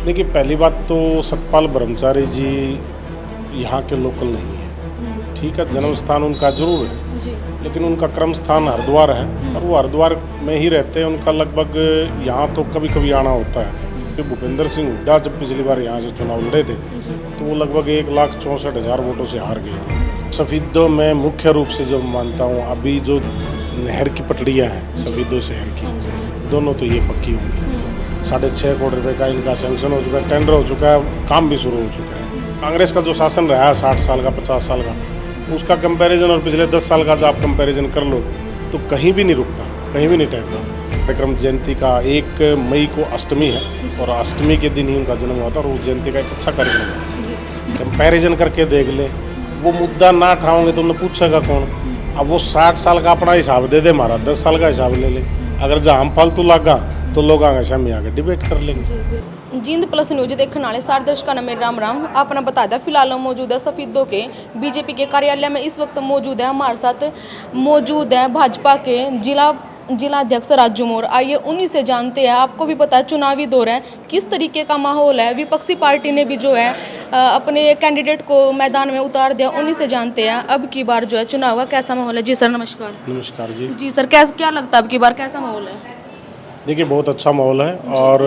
देखिए, पहली बात तो सतपाल ब्रह्मचारी जी यहाँ के लोकल नहीं है। ठीक है, जन्म स्थान उनका जरूर है, जी। लेकिन उनका क्रम स्थान हरिद्वार है और वो हरिद्वार में ही रहते हैं। उनका लगभग यहाँ तो कभी कभी आना होता है। कि भूपेंद्र सिंह हुड्डा जब पिछली बार यहाँ से चुनाव लड़े थे तो वो लगभग 1,64,000 वोटों से हार गए थे। सफीदों में मुख्य रूप से जो मानता हूँ, अभी जो नहर की पटड़ियाँ हैं सफीदों शहर की, दोनों तो ये पक्की होंगी। 6.5 करोड़ रुपए का इनका सैंक्शन हो चुका है, टेंडर हो चुका है, काम भी शुरू हो चुका है। कांग्रेस का जो शासन रहा है 60 साल का, 50 साल का, उसका कंपैरिजन और पिछले 10 साल का जो आप कंपैरिजन कर लो तो कहीं भी नहीं रुकता, कहीं भी नहीं ठहरता। विक्रम जयंती का 1 मई को अष्टमी है और अष्टमी के दिन ही उनका जन्म हुआ था और उस जयंती का एक अच्छा कार्यक्रम है। कंपैरिजन करके देख ले, वो मुद्दा ना उठाओगे तो उन्हें पूछेगा कौन। अब वो 60 साल का अपना हिसाब दे दे, हमारा 10 साल का हिसाब ले ले। अगर जहाँ फालतू लगा तो लोग आगे शामी आके डिबेट कर लेंगे। जिंद प्लस न्यूज देखने वाले सारे दर्शकों ने मेरा राम राम। अपना बता दें, फिलहाल मौजूद है सफीदों के बीजेपी के कार्यालय में। इस वक्त मौजूद है, हमारे साथ मौजूद है भाजपा के जिला अध्यक्ष राजू मोर। आइए उन्हीं से जानते हैं। आपको भी पता है चुनावी दौर है, किस तरीके का माहौल है। विपक्षी पार्टी ने भी जो है अपने कैंडिडेट को मैदान में उतार दिया। उन्हीं से जानते हैं अब की बार जो है चुनाव का कैसा माहौल है। जी सर नमस्कार। नमस्कार जी। जी सर, क्या लगता है अब की बार कैसा माहौल है? देखिए, बहुत अच्छा माहौल है और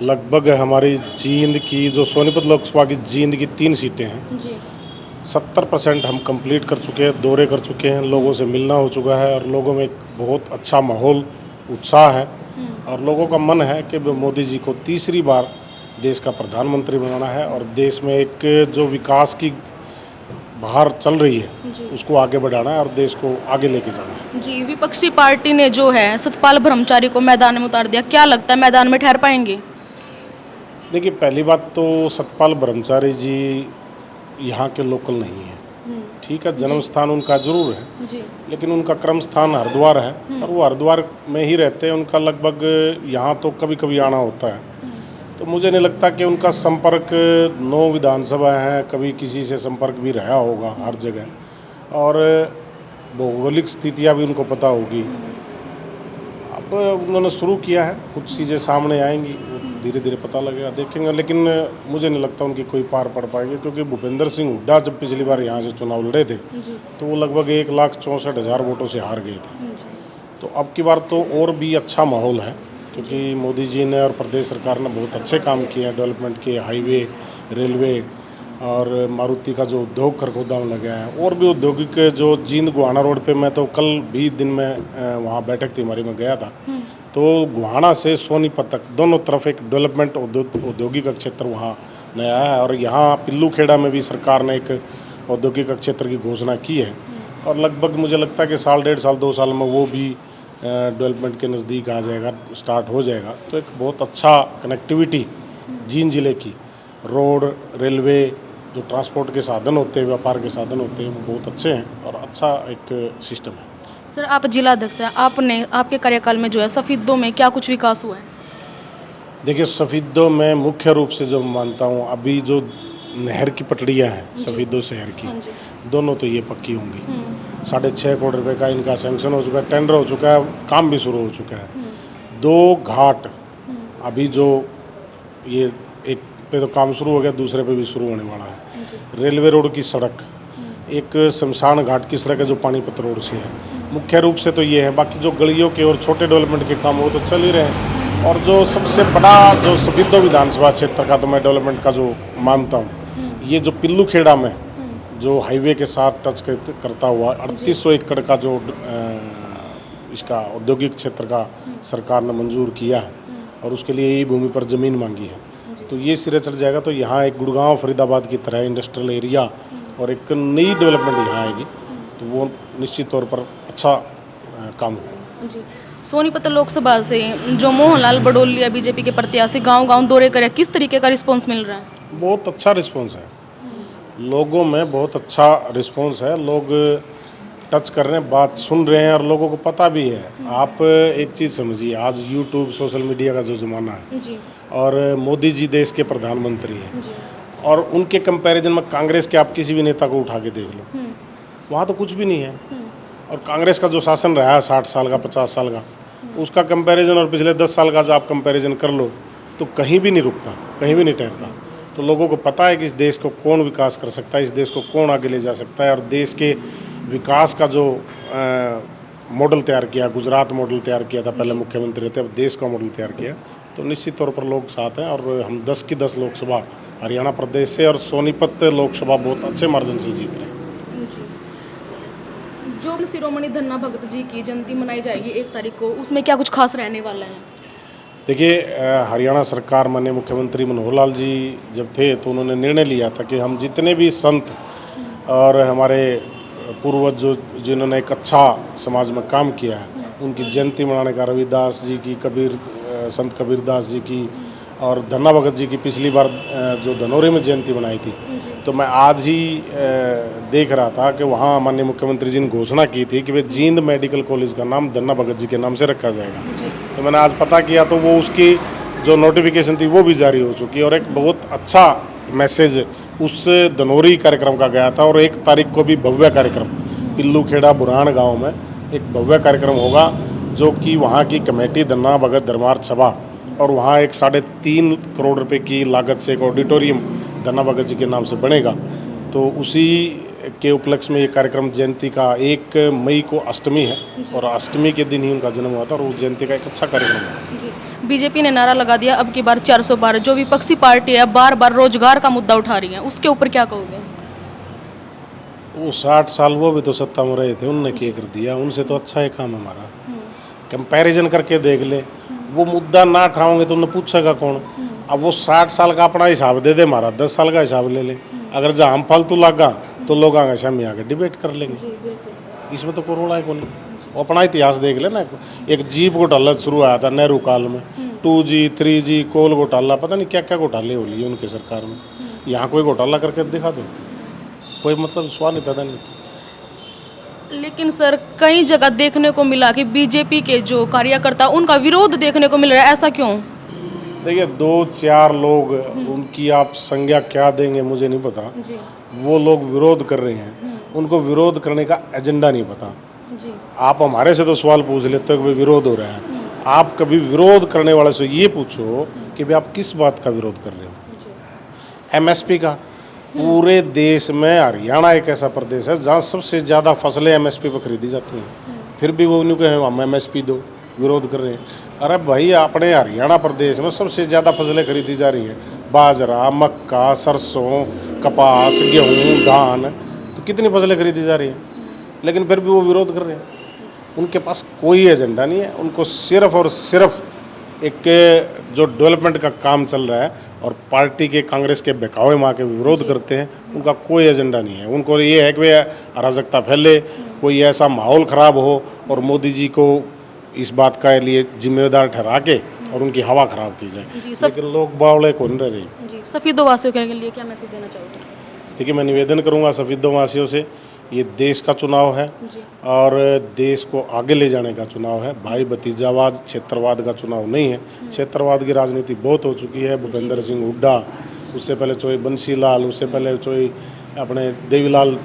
लगभग हमारी जींद की जो सोनीपत लोकसभा की जींद की 3 सीटें हैं, जी 70% हम कंप्लीट कर चुके हैं, दौरे कर चुके हैं, लोगों से मिलना हो चुका है और लोगों में एक बहुत अच्छा माहौल, उत्साह है और लोगों का मन है कि मोदी जी को तीसरी बार देश का प्रधानमंत्री बनाना है और देश में एक जो विकास की बहार चल रही है उसको आगे बढ़ाना है और देश को आगे लेके जाना है। जी। विपक्षी पार्टी ने जो है सतपाल ब्रह्मचारी को मैदान में उतार दिया। क्या लगता है मैदान में ठहर पाएंगे? देखिए, पहली बात तो सतपाल ब्रह्मचारी जी यहाँ के लोकल नहीं है। ठीक है, जन्म स्थान उनका जरूर है, जी लेकिन उनका क्रम स्थान हरिद्वार है और वो हरिद्वार में ही रहते हैं। उनका लगभग यहाँ तो कभी कभी आना होता है। तो मुझे नहीं लगता कि उनका संपर्क 9 विधानसभा हैं, कभी किसी से संपर्क भी रहा होगा हर जगह और भौगोलिक स्थितियाँ भी उनको पता होगी। अब उन्होंने शुरू किया है, कुछ चीज़ें सामने आएंगी, धीरे धीरे पता लगेगा, देखेंगे। लेकिन मुझे नहीं लगता उनकी कोई पार पड़ पाएगी क्योंकि भूपेंद्र सिंह हुड्डा जब पिछली बार यहाँ से चुनाव लड़े थे तो वो लगभग 1,64,000 वोटों से हार गए थे। तो अब की बार तो और भी अच्छा माहौल है क्योंकि मोदी जी ने और प्रदेश सरकार ने बहुत अच्छे काम किए हैं, डेवलपमेंट के, हाईवे, रेलवे और मारुति का जो उद्योग खरखोदा में लगा है और भी औद्योगिक जो जींद गुहाना रोड पे, मैं तो कल भी दिन में वहाँ बैठक थी हमारी, मैं गया था। तो गुहाना से सोनीपत तक दोनों तरफ एक डेवलपमेंट औद्योगिक क्षेत्र वहाँ नया है और यहाँ पिल्लू खेड़ा में भी सरकार ने एक औद्योगिक क्षेत्र की घोषणा की है और लगभग मुझे लगता है कि 1.5 साल 2 साल में वो भी डेवलपमेंट के नज़दीक आ जाएगा, स्टार्ट हो जाएगा। तो एक बहुत अच्छा कनेक्टिविटी जींद जिले की, रोड, रेलवे, जो ट्रांसपोर्ट के साधन होते हैं, व्यापार के साधन होते हैं, वो बहुत अच्छे हैं और अच्छा एक सिस्टम है। सर, आप जिला अध्यक्ष हैं, आपके कार्यकाल में जो है सफीदों में क्या कुछ विकास हुआ है? देखिए, सफीदों में मुख्य रूप से जो मानता हूँ, अभी जो नहर की पटड़ियाँ हैं सफीदों शहर की, दोनों तो ये पक्की होंगी। 6.5 करोड़ रुपए का इनका सैंक्शन हो चुका है, टेंडर हो चुका है, काम भी शुरू हो चुका है। 2 घाट अभी जो ये एक पे तो काम शुरू हो गया, दूसरे पे भी शुरू होने वाला है। रेलवे रोड की सड़क, एक शमशान घाट की सड़क है जो पानीपत रोड से है। मुख्य रूप से तो ये है, बाकी जो गलियों के और छोटे डेवलपमेंट के काम वो तो चल ही रहे हैं। और जो सबसे बड़ा जो सफीदों विधानसभा क्षेत्र का तो मैं डेवलपमेंट का जो मानता हूँ, ये जो पिल्लू खेड़ा में जो हाईवे के साथ टच करता हुआ 3800 एकड़ का जो इसका औद्योगिक क्षेत्र का सरकार ने मंजूर किया है और उसके लिए यही भूमि पर ज़मीन मांगी है। तो ये सिरे चढ़ जाएगा तो यहाँ एक गुड़गांव फरीदाबाद की तरह इंडस्ट्रियल एरिया और एक नई डेवलपमेंट यहाँ आएगी, तो वो निश्चित तौर पर अच्छा काम होगा। जी। सोनीपत लोकसभा से जो मोहनलाल बडोलिया बीजेपी के प्रत्याशी गांव-गांव दौरे करे, किस तरीके का रिस्पांस मिल रहा है? बहुत अच्छा रिस्पांस है, लोगों में बहुत अच्छा रिस्पांस है। लोग टच कर रहे हैं, बात सुन रहे हैं और लोगों को पता भी है। आप एक चीज़ समझिए, आज यूट्यूब, सोशल मीडिया का जो ज़माना है जी और मोदी जी देश के प्रधानमंत्री हैं और उनके कंपैरिजन में कांग्रेस के आप किसी भी नेता को उठा के देख लो, वहाँ तो कुछ भी नहीं है। और कांग्रेस का जो शासन रहा है 60 साल का, 50 साल का, उसका कंपैरिजन और पिछले 10 साल का जो आप कंपैरिजन कर लो तो कहीं भी नहीं रुकता, कहीं भी नहीं ठहरता। तो लोगों को पता है कि इस देश को कौन विकास कर सकता है, इस देश को कौन आगे ले जा सकता है। और देश के विकास का जो मॉडल तैयार किया, गुजरात मॉडल तैयार किया था, पहले मुख्यमंत्री थे, अब देश का मॉडल तैयार किया, तो निश्चित तौर पर लोग साथ हैं। और हम 10 की 10 लोकसभा हरियाणा प्रदेश से और सोनीपत लोकसभा बहुत अच्छे मार्जिन से जीत रहे हैं। जो शिरोमणि धन्ना भगत जी की जयंती मनाई जाएगी 1 तारीख को, उसमें क्या कुछ खास रहने वाला है? देखिए, हरियाणा सरकार माननीय मुख्यमंत्री मनोहर लाल जी जब थे तो उन्होंने निर्णय लिया था कि हम जितने भी संत और हमारे पूर्वज जो जिन्होंने एक अच्छा समाज में काम किया है, उनकी जयंती मनाने का, रविदास जी की, संत कबीरदास जी की और धन्ना भगत जी की पिछली बार जो धनौरे में जयंती मनाई थी, तो मैं आज ही देख रहा था कि वहाँ माननीय मुख्यमंत्री जी ने घोषणा की थी कि वे जींद मेडिकल कॉलेज का नाम धन्ना भगत जी के नाम से रखा जाएगा। तो मैंने आज पता किया तो वो उसकी जो नोटिफिकेशन थी वो भी जारी हो चुकी है और एक बहुत अच्छा मैसेज उस धनौरी कार्यक्रम का गया था। और 1 तारीख को भी भव्य कार्यक्रम पिल्लू खेड़ा बुरान गाँव में एक भव्य कार्यक्रम होगा, जो कि वहाँ की कमेटी धन्ना भगत धर्मार्थ सभा और वहाँ एक 3.5 करोड़ रुपए की लागत से एक ऑडिटोरियम धन्ना भगत जी के नाम से बनेगा। तो उसी के उपलक्ष्य में ये कार्यक्रम, जयंती का 1 मई को अष्टमी है और अष्टमी के दिन ही उनका जन्म हुआ था और उस जयंती का एक अच्छा कार्यक्रम है। बीजेपी ने नारा लगा दिया अब की बार 412, जो विपक्षी पार्टी है बार बार रोजगार का मुद्दा उठा रही है, उसके ऊपर क्या कहोगे? वो 60 साल वो भी तो सत्ता में रहे थे, उनने क्या कर दिया? उनसे तो अच्छा है काम हमारा। कंपैरिजन करके देख ले, वो मुद्दा ना उठाओगे तो उन्हें पूछेगा कौन? अब वो 60 साल का अपना हिसाब दे दे, हमारा 10 साल का हिसाब ले ले। अगर जहाँ हम फालतू लगा तो लोग आगे शामी आगे डिबेट कर लेंगे, इसमें तो कोरोना है कौन? वो अपना इतिहास देख लेना। एक जीप घोटाला शुरू आया था नेहरू काल में, 2G 3G कोल घोटाला, पता नहीं क्या क्या घोटाले हो लिए उनके सरकार में। यहाँ कोई घोटाला करके दिखा दो, कोई मतलब सवाल ही पैदा नहीं होता। लेकिन सर कई जगह देखने को मिला कि बीजेपी के जो कार्यकर्ता उनका विरोध देखने को मिल रहा है, ऐसा क्यों? देखिए, 2-4 लोग, उनकी आप संज्ञा क्या देंगे मुझे नहीं पता, वो लोग विरोध कर रहे हैं, उनको विरोध करने का एजेंडा नहीं पता। आप हमारे से तो सवाल पूछ लेते हो कि विरोध हो रहा है, आप कभी विरोध करने वाले से ये पूछो कि भाई आप किस बात का विरोध कर रहे हो? MSP का। पूरे देश में हरियाणा एक ऐसा प्रदेश है जहाँ सबसे ज़्यादा फसलें MSP पर खरीदी जाती हैं, फिर भी वो उन्हें कहें हम MSP दो, विरोध कर रहे हैं। अरे भाई, अपने हरियाणा प्रदेश में सबसे ज़्यादा फसलें खरीदी जा रही हैं, बाजरा, मक्का, सरसों, कपास, गेहूँ, धान, तो कितनी फसलें खरीदी जा रही हैं, लेकिन फिर भी वो विरोध कर रहे हैं। उनके पास कोई एजेंडा नहीं है, उनको सिर्फ और सिर्फ एक जो डेवलपमेंट का काम चल रहा है और पार्टी के, कांग्रेस के बहकावे में आके विरोध करते हैं। उनका कोई एजेंडा नहीं है। उनको ये है कि वे अराजकता फैले, कोई ऐसा माहौल ख़राब हो और मोदी जी को इस बात का लिए जिम्मेदार ठहरा के और उनकी हवा ख़राब की जाए। लेकिन लोग बावड़े कौन रह रहे? सफीदों वासियों के लिए क्या मैसेज देना चाहोगे? देखिए, मैं निवेदन करूँगा सफीदों वासियों से, ये देश का चुनाव है और देश को आगे ले जाने का चुनाव है। भाई भतीजावाद, क्षेत्रवाद का चुनाव नहीं है। क्षेत्रवाद की राजनीति बहुत हो चुकी है। भूपेंद्र सिंह हुड्डा, उससे पहले चोई बंसीलाल, उससे पहले चोई अपने देवीलाल,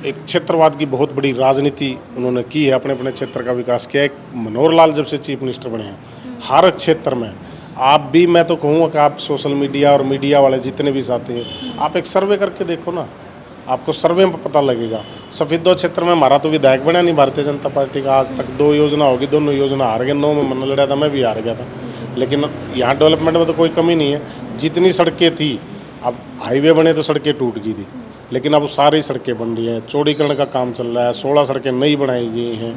एक क्षेत्रवाद की बहुत बड़ी राजनीति उन्होंने की है, अपने अपने क्षेत्र का विकास किया है। मनोहर लाल जब से चीफ मिनिस्टर बने हैं, हर क्षेत्र में आप भी, मैं तो कहूँगा कि आप सोशल मीडिया और मीडिया वाले जितने भी साथी हैं, आप एक सर्वे करके देखो ना, आपको सर्वे में पता लगेगा। सफीदो क्षेत्र में हमारा तो विधायक बना नहीं भारतीय जनता पार्टी का, आज तक 2 योजना होगी, दोनों योजना हार गए। 9 में मन लड़ा था, मैं भी हार गया था। लेकिन यहाँ डेवलपमेंट में तो कोई कमी नहीं है। जितनी सड़कें थी, अब हाईवे बने तो सड़कें टूट गई थी, लेकिन अब सारी सड़कें बन रही हैं। चौड़ीकरण का काम चल रहा है, 16 सड़कें नई बनाई गई हैं।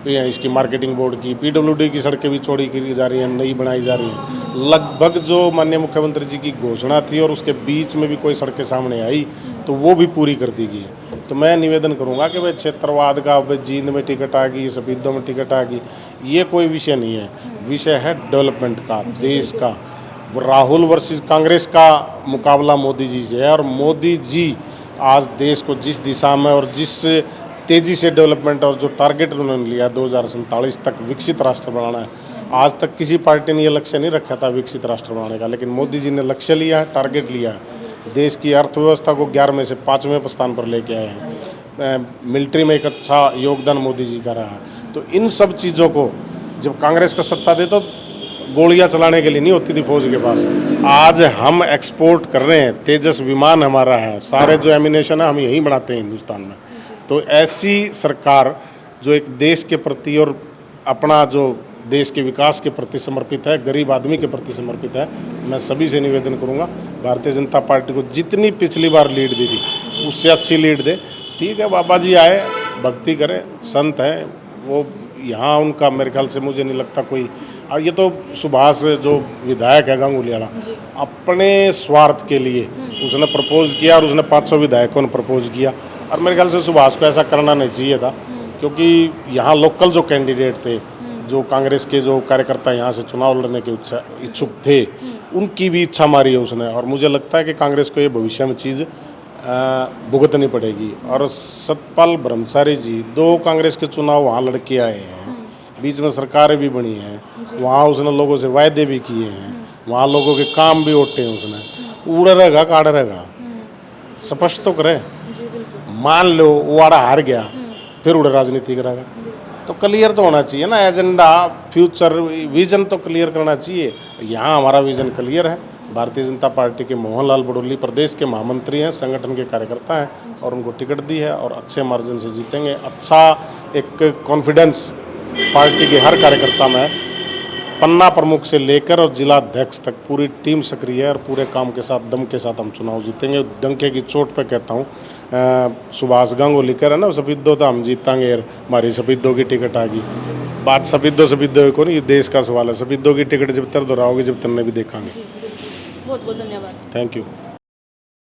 इसकी मार्केटिंग बोर्ड की, PWD की सड़कें भी चौड़ी की जा रही हैं, नई बनाई जा रही हैं। लगभग जो माननीय मुख्यमंत्री जी की घोषणा थी और उसके बीच में भी कोई सड़कें सामने आई तो वो भी पूरी कर दी गई है। तो मैं निवेदन करूंगा कि भाई क्षेत्रवाद का, भाई जींद में टिकट आ गई, सफीदों में टिकट आ गई, ये कोई विषय नहीं है। विषय है डेवलपमेंट का, देश का। राहुल वर्सेस कांग्रेस का मुकाबला मोदी जी से है और मोदी जी आज देश को जिस दिशा में और जिस तेज़ी से डेवलपमेंट और जो टारगेट उन्होंने लिया 2047 तक विकसित राष्ट्र बनाना है, आज तक किसी पार्टी ने ये लक्ष्य नहीं रखा था विकसित राष्ट्र बनाने का, लेकिन मोदी जी ने लक्ष्य लिया है, टारगेट लिया है। देश की अर्थव्यवस्था को 11वें से 5वें स्थान पर लेके आए हैं। मिलिट्री में एक अच्छा योगदान मोदी जी का रहा है। तो इन सब चीज़ों को जब कांग्रेस का सत्ता दे तो गोलियां चलाने के लिए नहीं होती थी फौज के पास। आज हम एक्सपोर्ट कर रहे हैं, तेजस विमान हमारा है, सारे जो एमिनेशन है हम यहीं बनाते हैं हिंदुस्तान में। तो ऐसी सरकार जो एक देश के प्रति और अपना जो देश के विकास के प्रति समर्पित है, गरीब आदमी के प्रति समर्पित है, मैं सभी से निवेदन करूंगा भारतीय जनता पार्टी को जितनी पिछली बार लीड दी थी उससे अच्छी लीड दे। ठीक है, बाबा जी आए, भक्ति करें, संत हैं वो, यहाँ उनका मेरे ख्याल से मुझे नहीं लगता कोई। और ये तो सुभाष जो विधायक है गांगुलियाला, अपने स्वार्थ के लिए उसने प्रपोज किया और उसने 500 विधायकों ने प्रपोज किया। और मेरे ख्याल से सुभाष को ऐसा करना नहीं चाहिए था, क्योंकि यहाँ लोकल जो कैंडिडेट थे, जो कांग्रेस के जो कार्यकर्ता यहाँ से चुनाव लड़ने के इच्छुक थे, उनकी भी इच्छा मारी है उसने। और मुझे लगता है कि कांग्रेस को ये भविष्य में चीज़ भुगतनी पड़ेगी। और सतपाल ब्रह्मचारी जी 2 कांग्रेस के चुनाव वहाँ लड़के आए हैं, बीच में सरकारें भी बनी हैं, वहाँ उसने लोगों से वायदे भी किए हैं, वहाँ लोगों के काम भी ओटे हैं उसने। उड़ रहेगा काट रहेगा, स्पष्ट तो करे। मान लो वो आड़ा हार गया, फिर उड़ राजनीति करेगा, तो क्लियर तो होना चाहिए ना एजेंडा, फ्यूचर विजन तो क्लियर करना चाहिए। यहाँ हमारा विजन क्लियर है। भारतीय जनता पार्टी के मोहनलाल बडोली प्रदेश के महामंत्री हैं, संगठन के कार्यकर्ता हैं और उनको टिकट दी है और अच्छे मार्जिन से जीतेंगे। अच्छा एक कॉन्फिडेंस पार्टी के हर कार्यकर्ता में, पन्ना प्रमुख से लेकर और जिला अध्यक्ष तक पूरी टीम सक्रिय है और पूरे काम के साथ, दम के साथ हम चुनाव जीतेंगे। डंके की चोट पे कहता हूँ, सुभाष गांगुली कह रहे ना सफेदो तो हम जीतेंगे यार, हमारी सफेदों की टिकट आ गई। बात सफेदों को नहीं, देश का सवाल है। सफेदों की टिकट जब तक दोहराओगे जब तक भी देखांगे। बहुत बहुत धन्यवाद। Thank you.